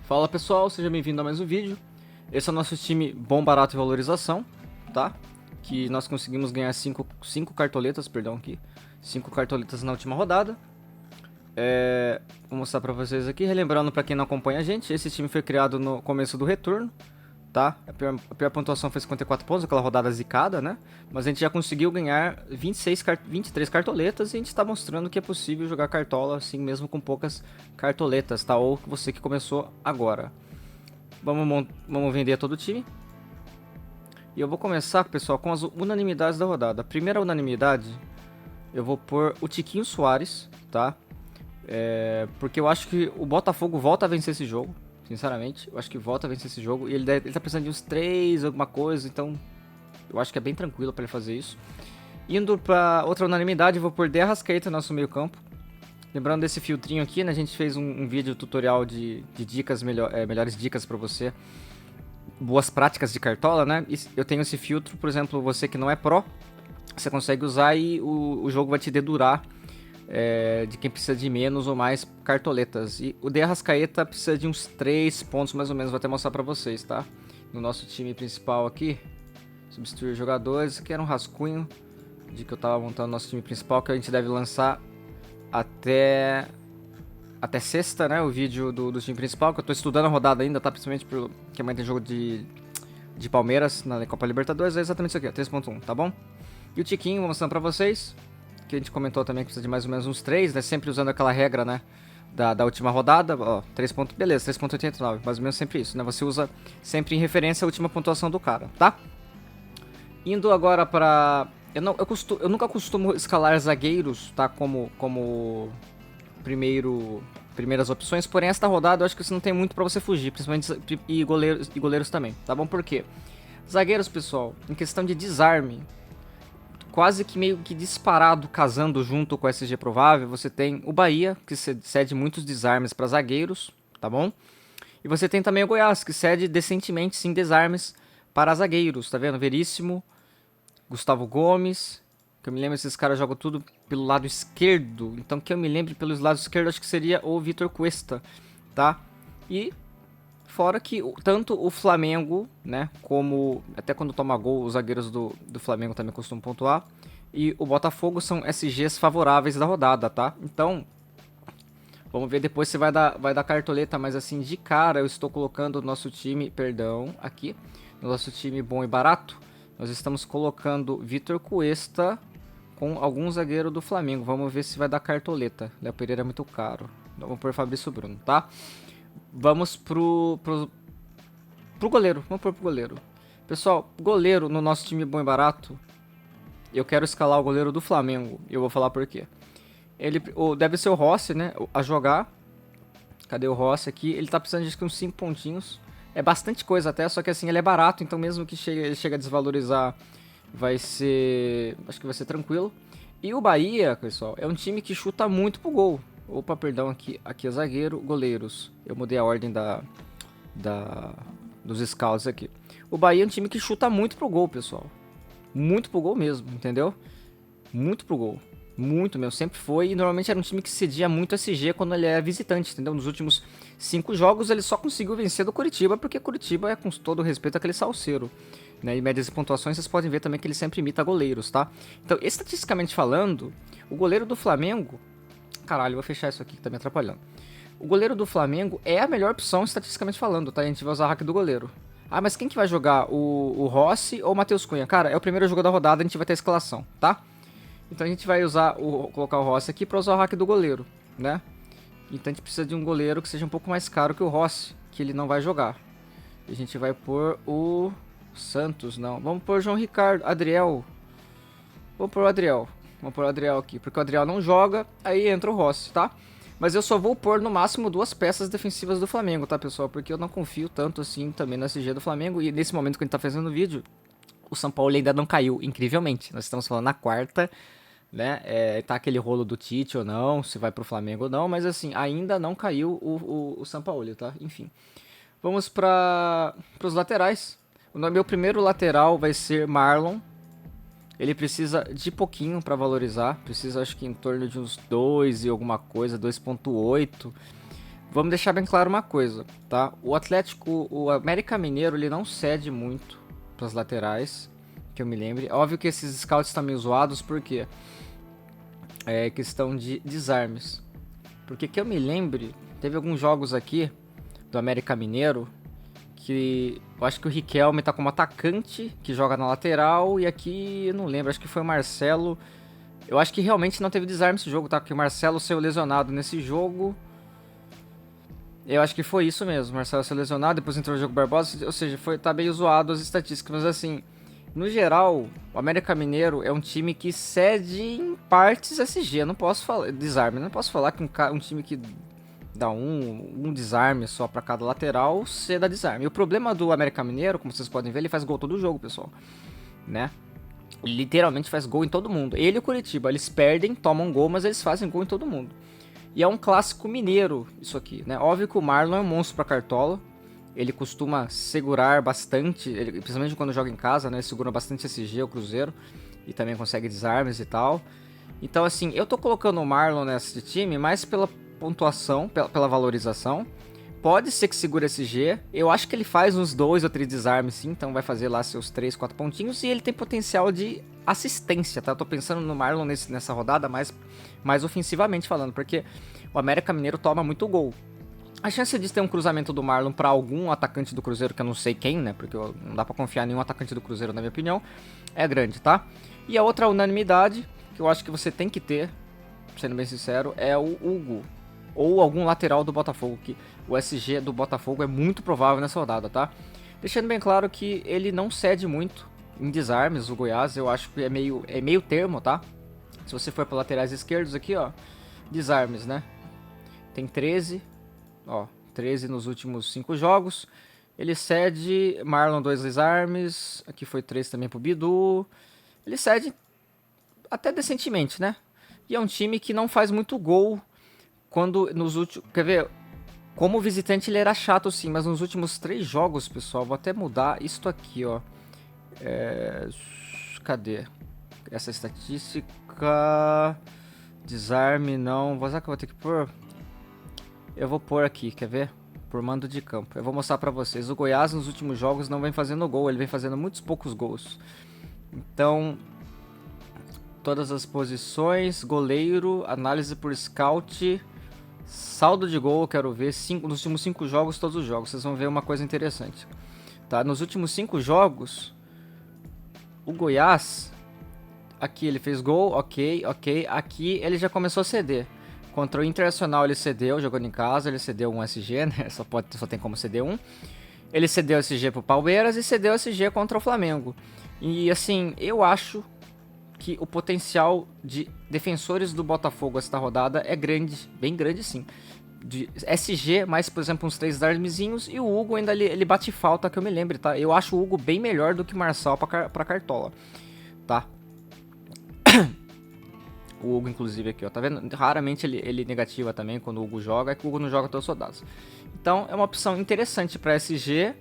Fala pessoal, seja bem-vindo a mais um vídeo. Esse é o nosso time Bom, Barato e Valorização, tá? Que nós conseguimos ganhar 5 cartoletas, perdão, aqui. 5 cartoletas na última rodada. Vou mostrar pra vocês aqui, relembrando pra quem não acompanha a gente, esse time foi criado no começo do retorno, tá? A pior pontuação foi 54 pontos, aquela rodada zicada, né? Mas a gente já conseguiu ganhar 23 cartoletas e a gente tá mostrando que é possível jogar cartola assim mesmo com poucas cartoletas, tá? Ou você que começou agora. Vamos vender todo o time. E eu vou começar, pessoal, com as unanimidades da rodada. A primeira unanimidade, eu vou pôr o Tiquinho Soares, tá? Porque eu acho que o Botafogo volta a vencer esse jogo. Sinceramente, eu acho que volta a vencer esse jogo. E ele tá precisando de uns 3, alguma coisa. Então, eu acho que é bem tranquilo pra ele fazer isso. Indo pra outra unanimidade, eu vou pôr De Arrascaeta no nosso meio campo. Lembrando desse filtrinho aqui, né? A gente fez um vídeo tutorial de dicas, melhores dicas pra você. Boas práticas de cartola, né? E eu tenho esse filtro, por exemplo, você que não é pró, você consegue usar e o jogo vai te dedurar de quem precisa de menos ou mais cartoletas. E o De Arrascaeta precisa de uns 3 pontos mais ou menos, vou até mostrar pra vocês, tá? No nosso time principal aqui, substituir jogadores, esse aqui era um rascunho de que eu tava montando nosso time principal, que a gente deve lançar até sexta, né, o vídeo do time principal, que eu tô estudando a rodada ainda, tá? Principalmente porque amanhã tem jogo de Palmeiras na Copa Libertadores, é exatamente isso aqui, ó, 3.1, tá bom? E o Tiquinho, vou mostrando pra vocês, que a gente comentou também que precisa de mais ou menos uns 3, né, sempre usando aquela regra, né, da última rodada, ó, 3. Beleza, 3.89, mais ou menos sempre isso, né, você usa sempre em referência a última pontuação do cara, tá? Indo agora pra... Eu nunca costumo escalar zagueiros, tá, como primeiras opções, porém esta rodada eu acho que isso não tem muito pra você fugir, principalmente e goleiros também, tá bom? Por quê? Zagueiros, pessoal, em questão de desarme, quase que meio que disparado, casando junto com o SG provável, você tem o Bahia, que cede muitos desarmes para zagueiros, tá bom? E você tem também o Goiás, que cede decentemente, sim, desarmes para zagueiros, tá vendo? Veríssimo, Gustavo Gomes, que eu me lembro, esses caras jogam tudo pelo lado esquerdo, então que eu me lembre pelos lados esquerdos, acho que seria o Vitor Cuesta, tá? E fora que tanto o Flamengo, né, como até quando toma gol, os zagueiros do Flamengo também costumam pontuar. E o Botafogo são SGs favoráveis da rodada, tá? Então, vamos ver depois se vai dar cartoleta, mas assim, de cara eu estou colocando o nosso time, aqui, no nosso time bom e barato. Nós estamos colocando Vitor Cuesta com algum zagueiro do Flamengo. Vamos ver se vai dar cartoleta. Léo Pereira é muito caro. Vamos por Fabrício Bruno, tá? Vamos pro goleiro. Vamos pro goleiro. Pessoal, goleiro no nosso time bom e barato, eu quero escalar o goleiro do Flamengo. E eu vou falar por quê. Deve ser o Rossi, né? A jogar. Cadê o Rossi aqui? Ele tá precisando de uns 5 pontinhos. É bastante coisa até, só que assim, ele é barato. Então mesmo que ele chegue a desvalorizar, acho que vai ser tranquilo. E o Bahia, pessoal, é um time que chuta muito pro gol. Opa, perdão, aqui é zagueiro, goleiros. Eu mudei a ordem dos scouts aqui. O Bahia é um time que chuta muito pro gol, pessoal. Muito pro gol mesmo, entendeu? Muito pro gol. Muito mesmo, sempre foi. E normalmente era um time que cedia muito SG quando ele é visitante, entendeu? Nos últimos 5 jogos ele só conseguiu vencer do Curitiba, porque Curitiba é, com todo respeito, aquele salseiro. Né? E médias e pontuações vocês podem ver também que ele sempre imita goleiros, tá? Então, estatisticamente falando, o goleiro do Flamengo... Caralho, eu vou fechar isso aqui que tá me atrapalhando. O goleiro do Flamengo é a melhor opção estatisticamente falando, tá? A gente vai usar o hack do goleiro. Ah, mas quem que vai jogar? O Rossi ou o Matheus Cunha? Cara, é o primeiro jogo da rodada, a gente vai ter a escalação, tá? Então a gente vai colocar o Rossi aqui pra usar o hack do goleiro, né? Então a gente precisa de um goleiro que seja um pouco mais caro que o Rossi, que ele não vai jogar. E a gente vai pôr o Santos, não. Vamos pôr o João Ricardo, Adriel. Vamos pôr o Adriel. Vamos pôr o Adriel aqui, porque o Adriel não joga, aí entra o Rossi, tá? Mas eu só vou pôr no máximo 2 peças defensivas do Flamengo, tá, pessoal? Porque eu não confio tanto assim também no SG do Flamengo. E nesse momento que a gente tá fazendo o vídeo, o São Paulo ainda não caiu, incrivelmente. Nós estamos falando na quarta, né? Tá aquele rolo do Tite ou não, se vai pro Flamengo ou não, mas assim, ainda não caiu o São Paulo, tá? Enfim. Vamos para os laterais. O meu primeiro lateral vai ser Marlon. Ele precisa de pouquinho para valorizar. Precisa, acho que em torno de uns 2 e alguma coisa, 2.8. Vamos deixar bem claro uma coisa, tá? O América Mineiro, ele não cede muito pras laterais, que eu me lembre. Óbvio que esses scouts estão meio zoados, porque é questão de desarmes. Porque que eu me lembre, teve alguns jogos aqui do América Mineiro que eu acho que o Riquelme tá como atacante, que joga na lateral, e aqui eu não lembro, acho que foi o Marcelo. Eu acho que realmente não teve desarme esse jogo, tá? Porque o Marcelo saiu lesionado nesse jogo. Eu acho que foi isso mesmo, Marcelo saiu lesionado, depois entrou o Diogo Barbosa, ou seja, tá meio zoado as estatísticas, mas assim, no geral, o América Mineiro é um time que cede em partes SG, eu não posso falar, desarme, não posso falar que um time que dá um desarme só pra cada lateral, ceda desarme. E o problema do América Mineiro, como vocês podem ver, ele faz gol todo jogo, pessoal, né? Ele literalmente faz gol em todo mundo. Ele e o Curitiba, eles perdem, tomam gol, mas eles fazem gol em todo mundo. E é um clássico mineiro isso aqui, né? Óbvio que o Marlon é um monstro pra cartola. Ele costuma segurar bastante, principalmente quando joga em casa, né? Ele segura bastante SG, o Cruzeiro. E também consegue desarmes e tal. Então, assim, eu tô colocando o Marlon nesse time mais pela pontuação, pela valorização. Pode ser que segure SG. Eu acho que ele faz uns 2 ou 3 desarmes, sim. Então vai fazer lá seus 3, 4 pontinhos. E ele tem potencial de assistência, tá? Eu tô pensando no Marlon nessa rodada mais ofensivamente falando. Porque o América Mineiro toma muito gol. A chance de ter um cruzamento do Marlon pra algum atacante do Cruzeiro, que eu não sei quem, né? Porque não dá pra confiar em nenhum atacante do Cruzeiro, na minha opinião. É grande, tá? E a outra unanimidade, que eu acho que você tem que ter, sendo bem sincero, é o Hugo. Ou algum lateral do Botafogo, que o SG do Botafogo é muito provável nessa rodada, tá? Deixando bem claro que ele não cede muito em desarmes, o Goiás, eu acho que é meio termo, tá? Se você for para laterais esquerdos aqui, ó, desarmes, né? Tem 13, ó, 13 nos últimos 5 jogos. Ele cede, Marlon 2 desarmes, aqui foi 3 também pro Bidu. Ele cede até decentemente, né? E é um time que não faz muito gol quando nos últimos... Quer ver? Como visitante ele era chato sim, mas nos últimos 3 jogos, pessoal, vou até mudar isto aqui, ó. Cadê? Essa estatística... Desarme não... Será que eu vou ter que pôr? Eu vou pôr aqui, quer ver? Por mando de campo. Eu vou mostrar pra vocês. O Goiás nos últimos jogos não vem fazendo gol, ele vem fazendo muitos poucos gols. Então... Todas as posições, goleiro, análise por scout, saldo de gol, eu quero ver nos últimos 5 jogos, todos os jogos. Vocês vão ver uma coisa interessante. Tá? Nos últimos 5 jogos, o Goiás, aqui ele fez gol, ok. Aqui ele já começou a ceder. Contra o Internacional ele cedeu, jogando em casa, ele cedeu um SG, né? Só tem como ceder um. Ele cedeu SG pro Palmeiras e cedeu SG contra o Flamengo. E assim, eu acho que o potencial de defensores do Botafogo esta rodada é grande, bem grande sim. De SG, mais por exemplo uns 3 desarmezinhos, e o Hugo ainda ele bate falta, que eu me lembre, tá? Eu acho o Hugo bem melhor do que o Marçal pra cartola, tá? O Hugo inclusive aqui, ó, tá vendo? Raramente ele negativa também quando o Hugo joga, é que o Hugo não joga todos os rodadas. Então é uma opção interessante pra SG,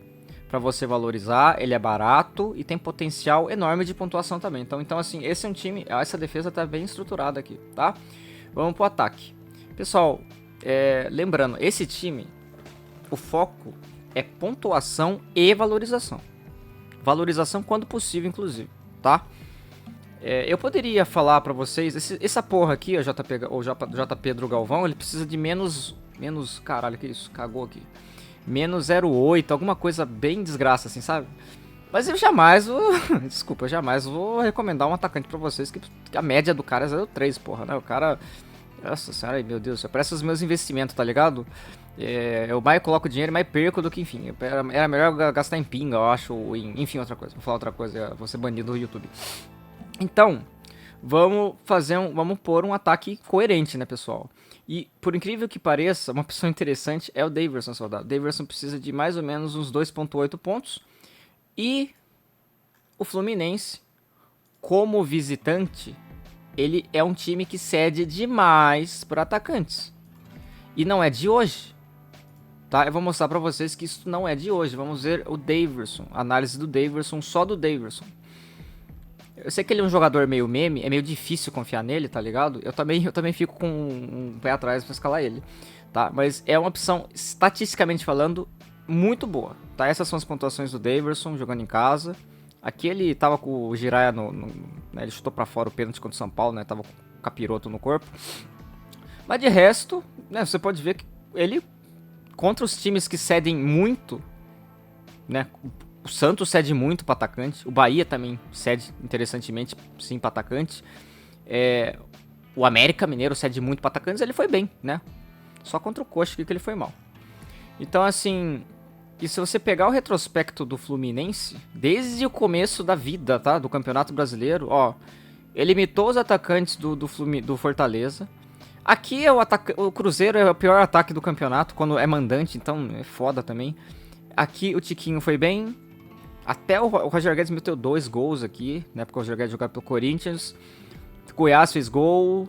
pra você valorizar, ele é barato e tem potencial enorme de pontuação também. Então assim, esse é um time, essa defesa tá bem estruturada aqui, tá? Vamos pro ataque. Pessoal, lembrando, esse time, o foco é pontuação e valorização. Valorização quando possível, inclusive, tá? Eu poderia falar pra vocês, essa porra aqui, o J. Pedro Galvão, ele precisa de menos, caralho, que isso, cagou aqui. Menos 0,8, alguma coisa bem desgraça, assim, sabe? Mas eu jamais vou... Desculpa, eu jamais vou recomendar um atacante pra vocês que a média do cara é 0,3, porra, né? O cara... Nossa senhora, meu Deus do céu, parece os meus investimentos, tá ligado? Eu mais coloco dinheiro e mais perco do que, enfim. Era melhor gastar em pinga, eu acho, enfim, outra coisa. Vou falar outra coisa, vou ser banido do YouTube. Então, vamos pôr um ataque coerente, né, pessoal? E, por incrível que pareça, uma opção interessante é o Daverson, soldado. O Daverson precisa de mais ou menos uns 2,8 pontos. E o Fluminense, como visitante, ele é um time que cede demais para atacantes. E não é de hoje, tá? Eu vou mostrar para vocês que isso não é de hoje. Vamos ver o Daverson, análise do Daverson, só do Daverson. Eu sei que ele é um jogador meio meme, é meio difícil confiar nele, tá ligado? Eu também fico com um pé atrás pra escalar ele, tá? Mas é uma opção, estatisticamente falando, muito boa, tá? Essas são as pontuações do Daverson jogando em casa. Aqui ele tava com o Jiraiya né, ele chutou pra fora o pênalti contra o São Paulo, né? Tava com o capiroto no corpo. Mas de resto, né, você pode ver que ele, contra os times que cedem muito, né? O Santos cede muito para atacante, o Bahia também cede interessantemente, sim, para atacante. O América Mineiro cede muito para atacantes, ele foi bem, né? Só contra o Coxa que ele foi mal. Então, assim, e se você pegar o retrospecto do Fluminense, desde o começo da vida, tá? Do Campeonato Brasileiro, ó, ele imitou os atacantes do Fortaleza. Aqui é o Cruzeiro é o pior ataque do campeonato, quando é mandante, então é foda também. Aqui o Tiquinho foi bem. Até o Roger Guedes meteu 2 gols aqui, né? Porque o Roger Guedes jogava pelo Corinthians. Goiás fez gol.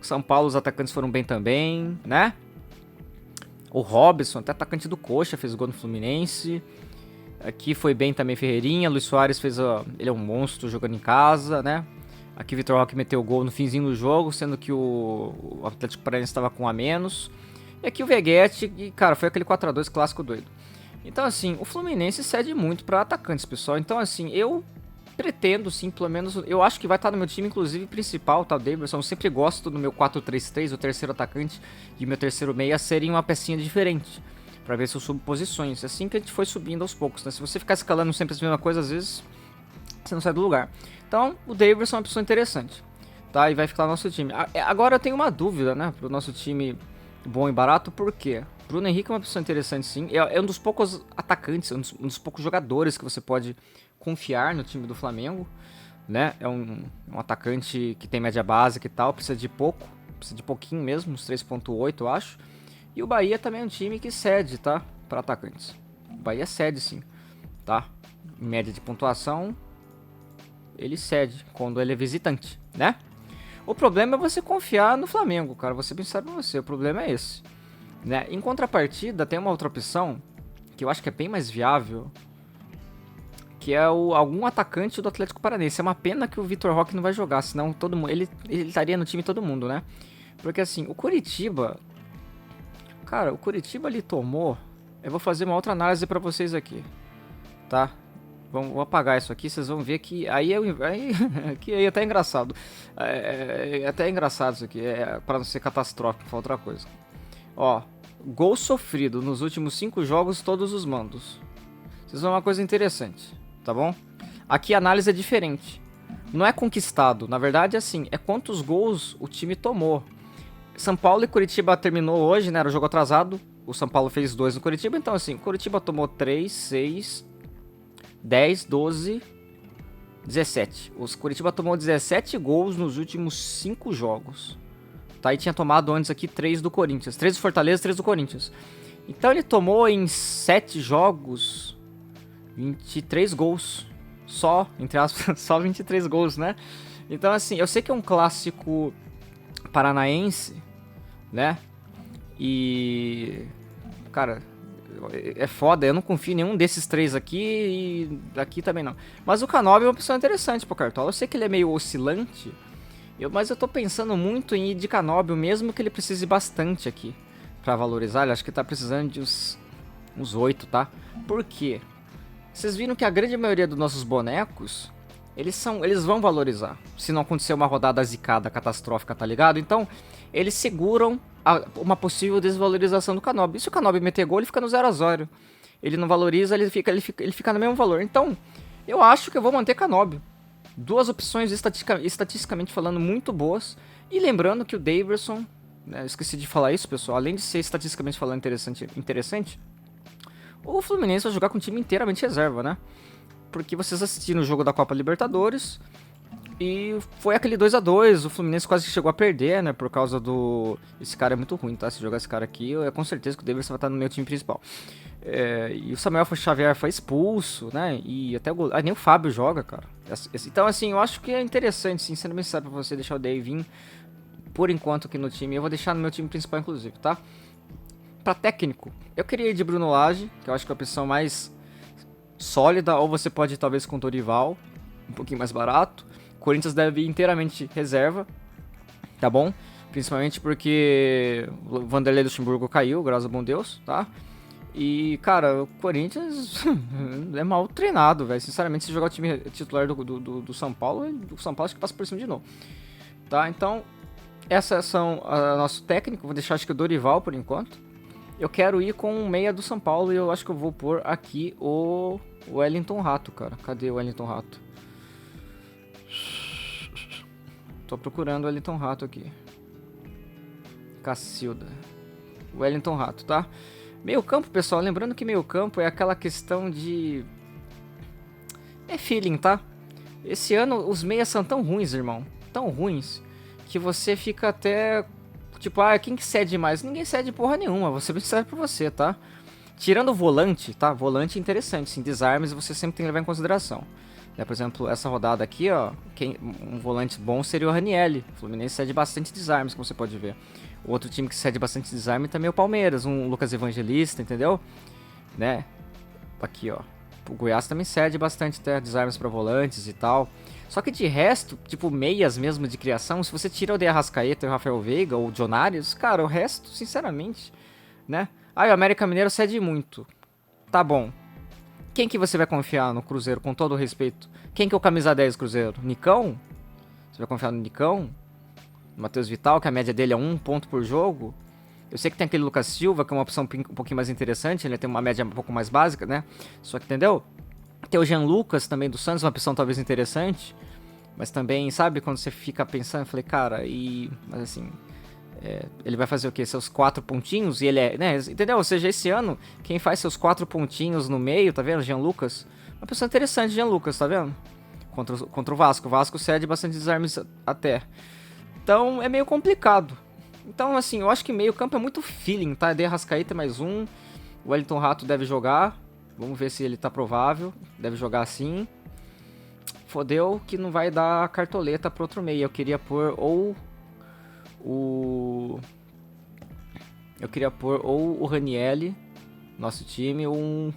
São Paulo, os atacantes foram bem também, né? O Robson, até atacante do Coxa, fez gol no Fluminense. Aqui foi bem também Ferreirinha. Luiz Soares fez. Ele é um monstro jogando em casa, né? Aqui o Vitor Roque meteu o gol no finzinho do jogo, sendo que o Atlético Paranaense estava com um a menos. E aqui o Veguete, e cara, foi aquele 4x2 clássico doido. Então, assim, o Fluminense cede muito para atacantes, pessoal. Então, assim, eu pretendo, sim, pelo menos, eu acho que vai estar no meu time, inclusive, principal, tá, o Davidson. Eu sempre gosto do meu 4-3-3, o terceiro atacante e o meu terceiro meia serem uma pecinha diferente, para ver se eu subo posições. Assim que a gente foi subindo aos poucos, né? Se você ficar escalando sempre a mesma coisa, às vezes você não sai do lugar. Então, o Davidson é uma pessoa interessante, tá? E vai ficar no nosso time. Agora eu tenho uma dúvida, né, pro nosso time bom e barato, por quê? Bruno Henrique é uma pessoa interessante, sim. É um dos poucos atacantes, um dos poucos jogadores que você pode confiar no time do Flamengo, né? É um atacante que tem média básica e tal, precisa de pouco, precisa de pouquinho mesmo, uns 3.8, eu acho. E o Bahia também é um time que cede, tá? Para atacantes. O Bahia cede, sim, tá? Em média de pontuação, ele cede quando ele é visitante, né? O problema é você confiar no Flamengo, cara. Vou ser bem sincero pra você, o problema é esse. Né? Em contrapartida, tem uma outra opção que eu acho que é bem mais viável, que é algum atacante do Atlético Paranaense. É uma pena que o Vitor Roque não vai jogar, senão todo mundo, ele estaria no time todo mundo, né? Porque assim, o Coritiba, cara, o Coritiba ele tomou. Eu vou fazer uma outra análise pra vocês aqui, tá? Vou apagar isso aqui, vocês vão ver que aí é até engraçado. É até engraçado isso aqui, para não ser catastrófico, foi outra coisa. Ó, gol sofrido nos últimos 5 jogos, todos os mandos. Vocês vão ver uma coisa interessante, tá bom? Aqui a análise é diferente. Não é conquistado, na verdade é assim, é quantos gols o time tomou. São Paulo e Curitiba terminou hoje, né? Era o jogo atrasado. O São Paulo fez 2 no Curitiba, então assim, o Curitiba tomou 3, 6, 10, 12, 17. O Curitiba tomou 17 gols nos últimos 5 jogos. Tá, e tinha tomado antes aqui 3 do Corinthians. 3 do Fortaleza, 3 do Corinthians. Então ele tomou em 7 jogos 23 gols. Só, entre aspas, só 23 gols, né? Então assim, eu sei que é um clássico paranaense, né? E... cara, é foda, eu não confio em nenhum desses 3 aqui e aqui também não. Mas o Canóbio é uma opção interessante pro Cartola. Eu sei que ele é meio oscilante, mas eu tô pensando muito em ir de Canóbio, mesmo que ele precise bastante aqui pra valorizar. Ele acho que tá precisando de uns 8, tá? Por quê? Vocês viram que a grande maioria dos nossos bonecos, eles vão valorizar. Se não acontecer uma rodada zicada, catastrófica, tá ligado? Então, eles seguram uma possível desvalorização do Canóbio. E se o Canóbio meter gol, ele fica no 0x0. Ele não valoriza, ele fica no mesmo valor. Então, eu acho que eu vou manter Canóbio. 2 opções estatisticamente falando muito boas. E lembrando que o Daverson, né, eu esqueci de falar isso, pessoal, além de ser estatisticamente falando interessante, o Fluminense vai jogar com o time inteiramente reserva, né? Porque vocês assistiram o jogo da Copa Libertadores e foi aquele 2x2, o Fluminense quase que chegou a perder, né? Por causa do... Esse cara é muito ruim, tá? Se jogar esse cara aqui, é com certeza que o Daverson vai estar no meu time principal. E o Samuel Xavier foi expulso, né? E até nem o Fábio joga, cara. Então, assim, eu acho que é interessante, sim, sendo bem sincero pra você deixar o Dave vir por enquanto aqui no time. Eu vou deixar no meu time principal, inclusive, tá? Pra técnico, eu queria ir de Bruno Lage, que eu acho que é a opção mais sólida, ou você pode ir talvez com o Dorival, um pouquinho mais barato. Corinthians deve ir inteiramente reserva, tá bom? Principalmente porque o Vanderlei Luxemburgo caiu, graças a bom Deus, tá? E, cara, o Corinthians é mal treinado, velho. Sinceramente, se jogar o time titular do São Paulo, o São Paulo acho que passa por cima de novo. Tá, então, essas são a nosso técnico. Vou deixar acho que o Dorival por enquanto. Eu quero ir com o meia do São Paulo e eu acho que eu vou pôr aqui o Wellington Rato, cara. Cadê o Wellington Rato? Tô procurando o Wellington Rato aqui. Cacilda. Wellington Rato, tá? Meio campo, pessoal. Lembrando que meio campo é aquela questão de... é feeling, tá? Esse ano os meias são tão ruins, irmão. Tão ruins. Que você fica até... tipo, quem que cede mais? Ninguém cede porra nenhuma. Você precisa por você, tá? Tirando o volante, tá? Volante é interessante, sim. Desarmes você sempre tem que levar em consideração. Por exemplo, essa rodada aqui, ó, um volante bom seria o Ranielli. O Fluminense cede bastante desarmes, como você pode ver. O outro time que cede bastante desarme também é o Palmeiras, um Lucas Evangelista, entendeu? Né? Aqui, ó. O Goiás também cede bastante desarmes para volantes e tal. Só que de resto, tipo meias mesmo de criação, se você tira o De Arrascaeta e o Rafael Veiga ou o John Arias, cara, o resto, sinceramente, né? O América Mineiro cede muito. Tá bom. Quem que você vai confiar no Cruzeiro, com todo o respeito? Quem que é o camisa 10 do Cruzeiro? Nicão? Você vai confiar no Nicão? No Matheus Vital, que a média dele é 1 ponto por jogo? Eu sei que tem aquele Lucas Silva, que é uma opção um pouquinho mais interessante, ele tem uma média um pouco mais básica, né? Só que, entendeu? Tem o Jean Lucas também do Santos, uma opção talvez interessante. Mas também, sabe, quando você fica pensando, eu falei, cara, mas assim... ele vai fazer o quê? Seus 4 pontinhos? E ele é... né? Entendeu? Ou seja, esse ano, quem faz seus 4 pontinhos no meio, tá vendo? Jean Lucas. Uma pessoa interessante, Jean Lucas, tá vendo? Contra o Vasco. O Vasco cede bastante desarmes até. Então, é meio complicado. Então, assim, eu acho que meio campo é muito feeling, tá? De Arrascaeta mais um. O Wellington Rato deve jogar. Vamos ver se ele tá provável. Deve jogar sim. Fodeu que não vai dar cartoleta pro outro meio. Eu queria pôr ou... eu queria pôr ou o Ranielli, nosso time, ou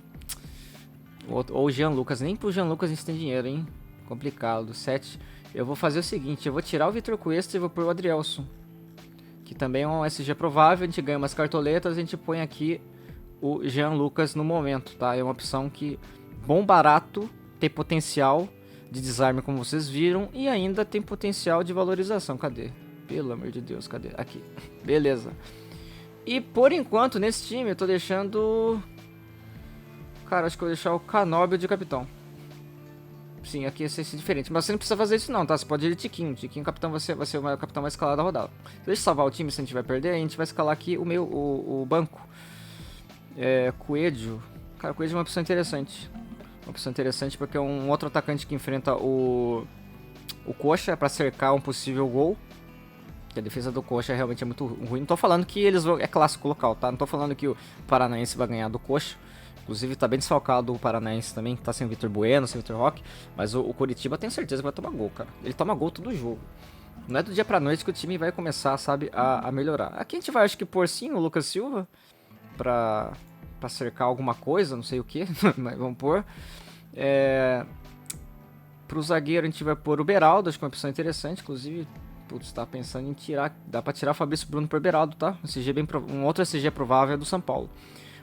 o Jean Lucas. Nem pro Jean Lucas a gente tem dinheiro, hein? Complicado. 7. Eu vou fazer o seguinte, eu vou tirar o Vitor Cuesta e vou pôr o Adrielson, que também é um SG provável. A gente ganha umas cartoletas, a gente põe aqui o Jean Lucas no momento, tá? É uma opção que, bom, barato, tem potencial de desarme, como vocês viram, e ainda tem potencial de valorização. Cadê? Pelo amor de Deus, cadê? Aqui. Beleza. E por enquanto, nesse time, eu tô deixando... cara, acho que eu vou deixar o Canóbio de capitão. Sim, aqui ia ser diferente. Mas você não precisa fazer isso não, tá? Você pode ir de Tiquinho. Tiquinho, capitão, vai ser o capitão mais escalado da rodada. Deixa eu salvar o time, se a gente vai perder. A gente vai escalar aqui o banco. Coelho. Cara, o Coelho é uma opção interessante. Uma opção interessante porque é um outro atacante que enfrenta o Coxa pra cercar um possível gol. Que a defesa do Coxa realmente é muito ruim. Não tô falando que eles vão... é clássico local, tá? Não tô falando que o Paranaense vai ganhar do Coxa. Inclusive tá bem desfalcado o Paranaense também, que tá sem o Vitor Bueno, sem o Vitor Roque. Mas o Coritiba tem certeza que vai tomar gol, cara. Ele toma gol todo jogo. Não é do dia pra noite que o time vai começar, sabe, a melhorar. Aqui a gente vai, acho que, pôr sim o Lucas Silva pra cercar alguma coisa, não sei o que, mas vamos pôr. Pro zagueiro a gente vai pôr o Beraldo, acho que é uma opção interessante, inclusive... putz, tá pensando em tirar... dá pra tirar o Fabrício Bruno por Beraldo, tá? Um outro SG provável é do São Paulo.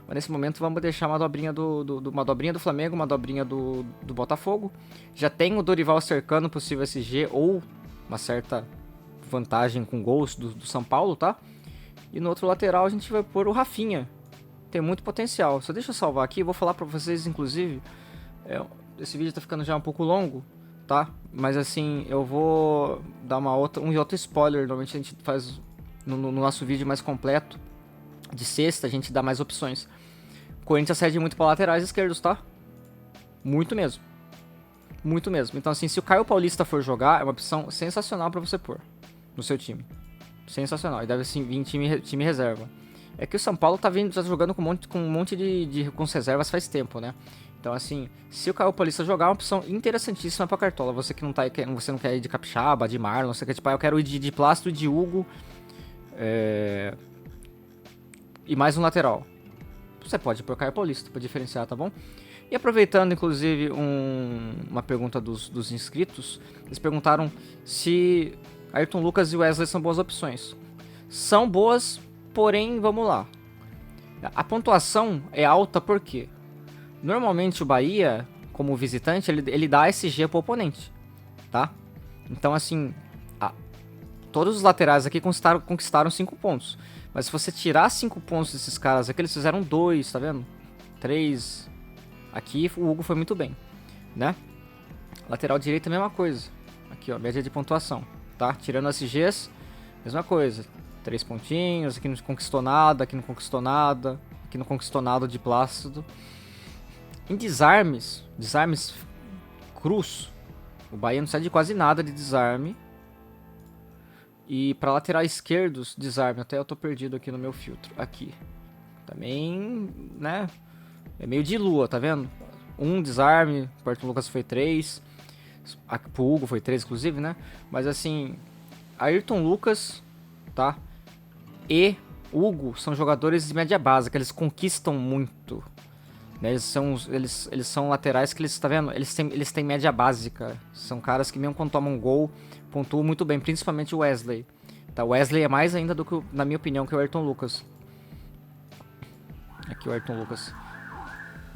Mas nesse momento vamos deixar uma dobrinha uma dobrinha do Flamengo, uma dobrinha do Botafogo. Já tem o Dorival cercando o possível SG ou uma certa vantagem com gols do São Paulo, tá? E no outro lateral a gente vai pôr o Rafinha. Tem muito potencial. Só deixa eu salvar aqui, vou falar pra vocês, inclusive... esse vídeo tá ficando já um pouco longo, tá? Mas assim, eu vou dar um outro spoiler. Normalmente a gente faz no nosso vídeo mais completo de sexta, a gente dá mais opções. O Corinthians cede muito para laterais esquerdos, tá? Muito mesmo. Muito mesmo. Então assim, se o Caio Paulista for jogar, é uma opção sensacional para você pôr no seu time. Sensacional. E deve assim, vir time reserva. É que o São Paulo tá jogando com um monte com reservas faz tempo, né? Então, assim, se o Caio Paulista jogar, é uma opção interessantíssima pra Cartola. Você que você não quer ir de Capixaba, de Marlon, você quer tipo, eu quero ir de Plácido, de Hugo, e mais um lateral. Você pode pôr Caio Paulista pra diferenciar, tá bom? E aproveitando, inclusive, uma pergunta dos inscritos, eles perguntaram se Ayrton Lucas e Wesley são boas opções. são boas, porém, vamos lá. A pontuação é alta porque normalmente o Bahia, como visitante, ele dá SG pro oponente, tá? Então, assim, todos os laterais aqui conquistaram 5 pontos. Mas se você tirar 5 pontos desses caras aqui, eles fizeram 2, tá vendo? 3. Aqui o Hugo foi muito bem, né? Lateral direita, mesma coisa. Aqui, ó, média de pontuação, tá? Tirando as SGs, mesma coisa. 3 pontinhos, aqui não conquistou nada, aqui não conquistou nada, aqui não conquistou nada de Plácido. Em desarmes cruz, o Bahia não sai de quase nada de desarme. E pra lateral esquerdos, desarme, até eu tô perdido aqui no meu filtro, aqui. Também, né, é meio de lua, tá vendo? 1 desarme, o Ayrton Lucas foi 3, pro Hugo foi 3 inclusive, né? Mas assim, Ayrton Lucas, tá? E Hugo são jogadores de média básica, eles conquistam muito. Né? Eles são laterais que eles, tá vendo? Eles têm média básica. São caras que mesmo quando tomam um gol, pontuam muito bem, principalmente o Wesley. Tá? O Wesley é mais ainda do que, na minha opinião, que o Ayrton Lucas. Aqui o Ayrton Lucas.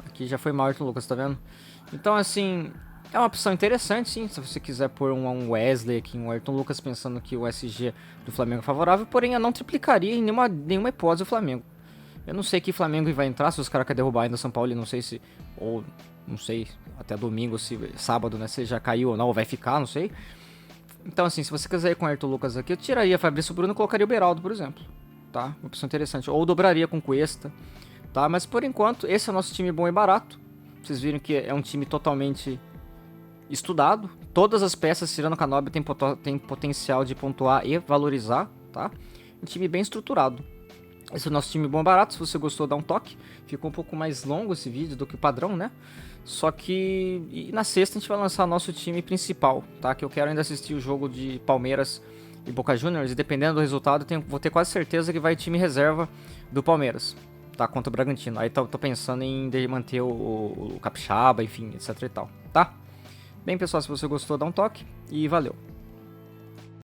Aqui já foi mal o Ayrton Lucas, tá vendo? Então assim, é uma opção interessante sim, se você quiser pôr um Wesley aqui, um Ayrton Lucas, pensando que o SG do Flamengo é favorável, porém eu não triplicaria em nenhuma hipótese o Flamengo. Eu não sei que Flamengo vai entrar, se os caras querem derrubar ainda São Paulo, e não sei se, ou não sei, até domingo, se sábado, né, se já caiu ou não, ou vai ficar, não sei. Então assim, se você quiser ir com o Ayrton Lucas aqui, eu tiraria Fabrício Bruno e colocaria o Beraldo, por exemplo. Tá? Uma opção interessante. Ou dobraria com Cuesta, tá? Mas por enquanto, esse é o nosso time bom e barato. Vocês viram que é um time totalmente estudado. Todas as peças, tirando o Canóbio, tem potencial de pontuar e valorizar, tá? Um time bem estruturado. Esse é o nosso time bom e barato. Se você gostou, dá um toque. Ficou um pouco mais longo esse vídeo do que o padrão, né? Só que e na sexta a gente vai lançar nosso time principal, tá? Que eu quero ainda assistir o jogo de Palmeiras e Boca Juniors. E dependendo do resultado, vou ter quase certeza que vai time reserva do Palmeiras, tá? Contra o Bragantino. Aí tô pensando em manter o Capixaba, enfim, etc e tal, tá? Bem, pessoal, se você gostou, dá um toque e valeu.